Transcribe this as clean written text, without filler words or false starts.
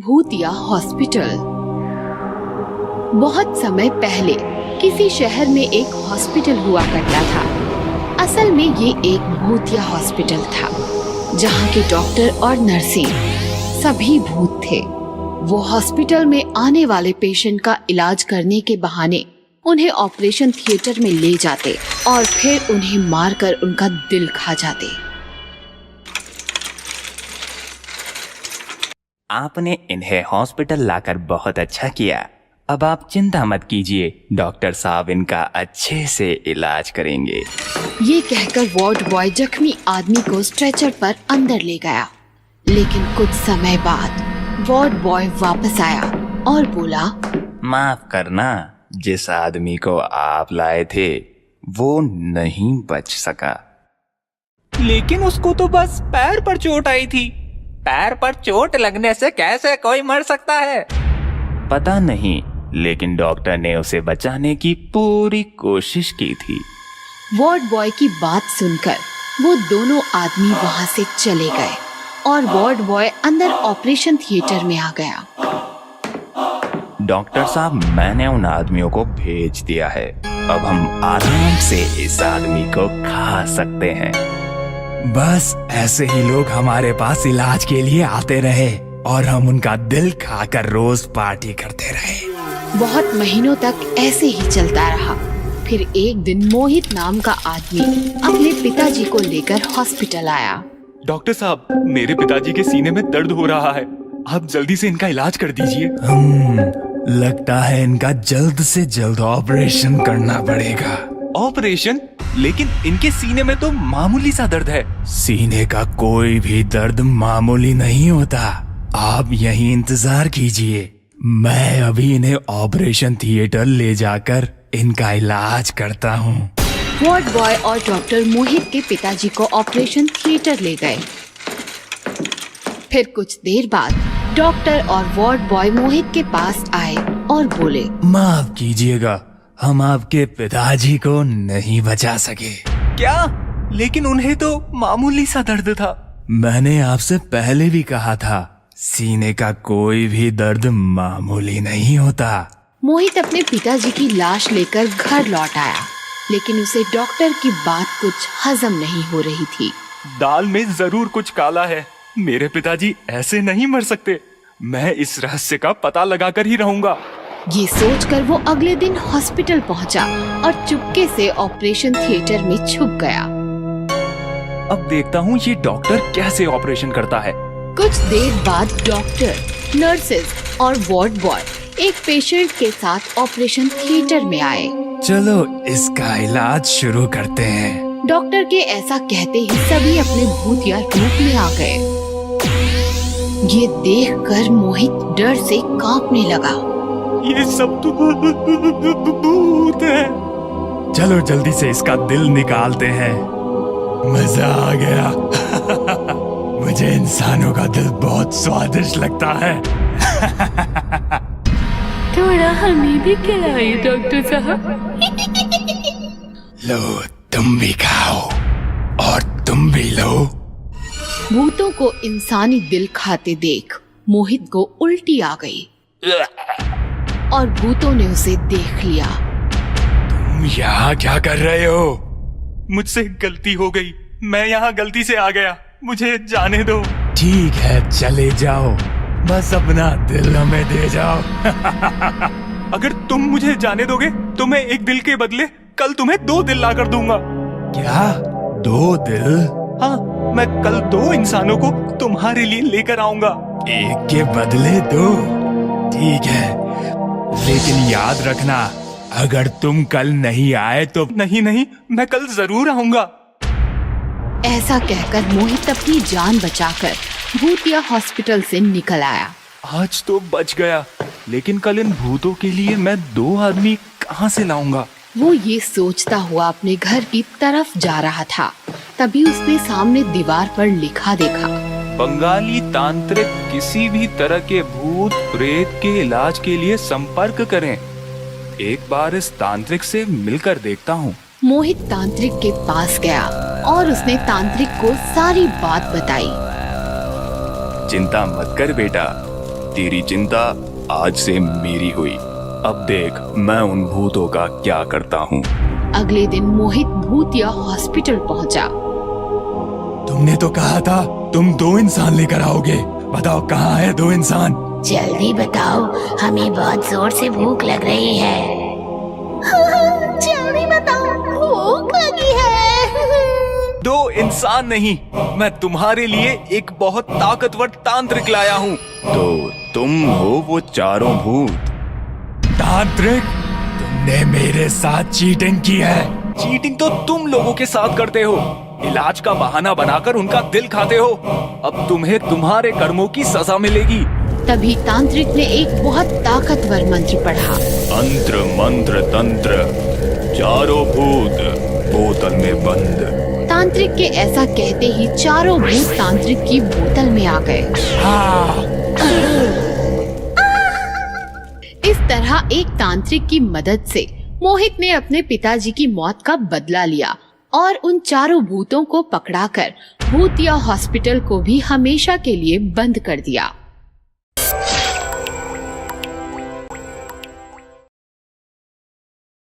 भूतिया हॉस्पिटल। बहुत समय पहले किसी शहर में एक हॉस्पिटल हुआ करता था। असल में ये एक भूतिया हॉस्पिटल था, जहाँ के डॉक्टर और नर्सें सभी भूत थे। वो हॉस्पिटल में आने वाले पेशेंट का इलाज करने के बहाने उन्हें ऑपरेशन थिएटर में ले जाते और फिर उन्हें मारकर उनका दिल खा जाते। आपने इन्हें हॉस्पिटल लाकर बहुत अच्छा किया। अब आप चिंता मत कीजिए, डॉक्टर साहब इनका अच्छे से इलाज करेंगे। ये कहकर वार्ड बॉय जख्मी आदमी को स्ट्रेचर पर अंदर ले गया। लेकिन कुछ समय बाद वार्ड बॉय वापस आया और बोला, माफ करना, जिस आदमी को आप लाए थे वो नहीं बच सका। लेकिन उसको तो बस पैर पर चोट आई थी। पैर पर चोट लगने से कैसे कोई मर सकता है? पता नहीं, लेकिन डॉक्टर ने उसे बचाने की पूरी कोशिश की थी। वार्ड बॉय की बात सुनकर वो दोनों आदमी वहाँ से चले गए और वार्ड बॉय अंदर ऑपरेशन थिएटर में आ गया। डॉक्टर साहब, मैंने उन आदमियों को भेज दिया है। अब हम आराम से इस आदमी को खा सकते हैं। बस ऐसे ही लोग हमारे पास इलाज के लिए आते रहे और हम उनका दिल खाकर रोज पार्टी करते रहे। बहुत महीनों तक ऐसे ही चलता रहा। फिर एक दिन मोहित नाम का आदमी अपने पिताजी को लेकर हॉस्पिटल आया। डॉक्टर साहब, मेरे पिताजी के सीने में दर्द हो रहा है, आप जल्दी से इनका इलाज कर दीजिए। लगता है इनका जल्द से जल्द ऑपरेशन करना पड़ेगा। ऑपरेशन? लेकिन इनके सीने में तो मामूली सा दर्द है। सीने का कोई भी दर्द मामूली नहीं होता। आप यहीं इंतजार कीजिए, मैं अभी इन्हें ऑपरेशन थिएटर ले जाकर इनका इलाज करता हूँ। वार्ड बॉय और डॉक्टर मोहित के पिताजी को ऑपरेशन थिएटर ले गए। फिर कुछ देर बाद डॉक्टर और वार्ड बॉय मोहित के पास आए और बोले, माफ कीजिएगा, हम आपके पिताजी को नहीं बचा सके। क्या? लेकिन उन्हें तो मामूली सा दर्द था। मैंने आपसे पहले भी कहा था, सीने का कोई भी दर्द मामूली नहीं होता। मोहित अपने पिताजी की लाश लेकर घर लौट आया, लेकिन उसे डॉक्टर की बात कुछ हजम नहीं हो रही थी। दाल में जरूर कुछ काला है। मेरे पिताजी ऐसे नहीं मर सकते। मैं इस रहस्य का पता लगाकर ही रहूंगा। ये सोचकर वो अगले दिन हॉस्पिटल पहुंचा और चुपके से ऑपरेशन थिएटर में छुप गया। अब देखता हूँ ये डॉक्टर कैसे ऑपरेशन करता है। कुछ देर बाद डॉक्टर, नर्सेज और वार्ड बॉय एक पेशेंट के साथ ऑपरेशन थिएटर में आए। चलो इसका इलाज शुरू करते हैं। डॉक्टर के ऐसा कहते ही सभी अपने भूतिया रूप में आ गए। ये देखकर मोहित डर से कांपने लगा। ये सब तो भूत है। चलो जल्दी से इसका दिल निकालते हैं। मजा आ गया। मुझे इंसानों का दिल बहुत स्वादिष्ट लगता है। थोड़ा हमें भी खिलाइए डॉक्टर साहब। लो, तुम भी खाओ और तुम भी लो। भूतों को इंसानी दिल खाते देख मोहित को उल्टी आ गई और भूतों ने उसे देख लिया। तुम यहाँ क्या कर रहे हो? मुझसे गलती हो गई, मैं यहाँ गलती से आ गया, मुझे जाने दो। ठीक है, चले जाओ, बस अपना दिल हमें दे जाओ। अगर तुम मुझे जाने दोगे तो मैं एक दिल के बदले कल तुम्हें 2 दिल ला कर दूंगा। क्या? 2 दिल? हाँ, मैं कल 2 इंसानों को तुम्हारे लिए लेकर आऊंगा। एक के बदले 2? ठीक है, लेकिन याद रखना, अगर तुम कल नहीं आए तो। नहीं, मैं कल जरूर आऊंगा। ऐसा कहकर मोहित अपनी जान बचाकर भूतिया हॉस्पिटल से निकल आया। आज तो बच गया, लेकिन कल इन भूतों के लिए मैं 2 आदमी कहाँ से लाऊंगा? वो ये सोचता हुआ अपने घर की तरफ जा रहा था, तभी उसने सामने दीवार पर लिखा देखा, बंगाली तांत्रिक किसी भी तरह के भूत प्रेत के इलाज के लिए संपर्क करें। एक बार इस तांत्रिक से मिलकर देखता हूँ। मोहित तांत्रिक के पास गया और उसने तांत्रिक को सारी बात बताई। चिंता मत कर बेटा, तेरी चिंता आज से मेरी हुई। अब देख मैं उन भूतों का क्या करता हूँ। अगले दिन मोहित भूतिया हॉस्पिटल पहुंचा। तुमने तो कहा था तुम 2 इंसान लेकर आओगे, बताओ कहाँ है 2 इंसान? जल्दी बताओ, हमें बहुत जोर से भूख लग रही है। जल्दी बताओ, भूख लगी है। 2 इंसान नहीं, मैं तुम्हारे लिए एक बहुत ताकतवर तांत्रिक लाया हूँ। तो तुम हो वो चारों भूत। तांत्रिक, तुमने मेरे साथ चीटिंग की है। चीटिंग तो तुम लोगों के साथ करते हो, इलाज का बहाना बनाकर उनका दिल खाते हो। अब तुम्हें तुम्हारे कर्मों की सजा मिलेगी। तभी तांत्रिक ने एक बहुत ताकतवर मंत्र पढ़ा। अंत्र मंत्र तंत्र, चारों भूत बोतल में बंद। तांत्रिक के ऐसा कहते ही चारों भूत तांत्रिक की बोतल में आ गए। इस तरह एक तांत्रिक की मदद से मोहित ने अपने पिताजी की मौत का बदला लिया और उन चारों भूतों को पकड़ाकर भूतिया हॉस्पिटल को भी हमेशा के लिए बंद कर दिया।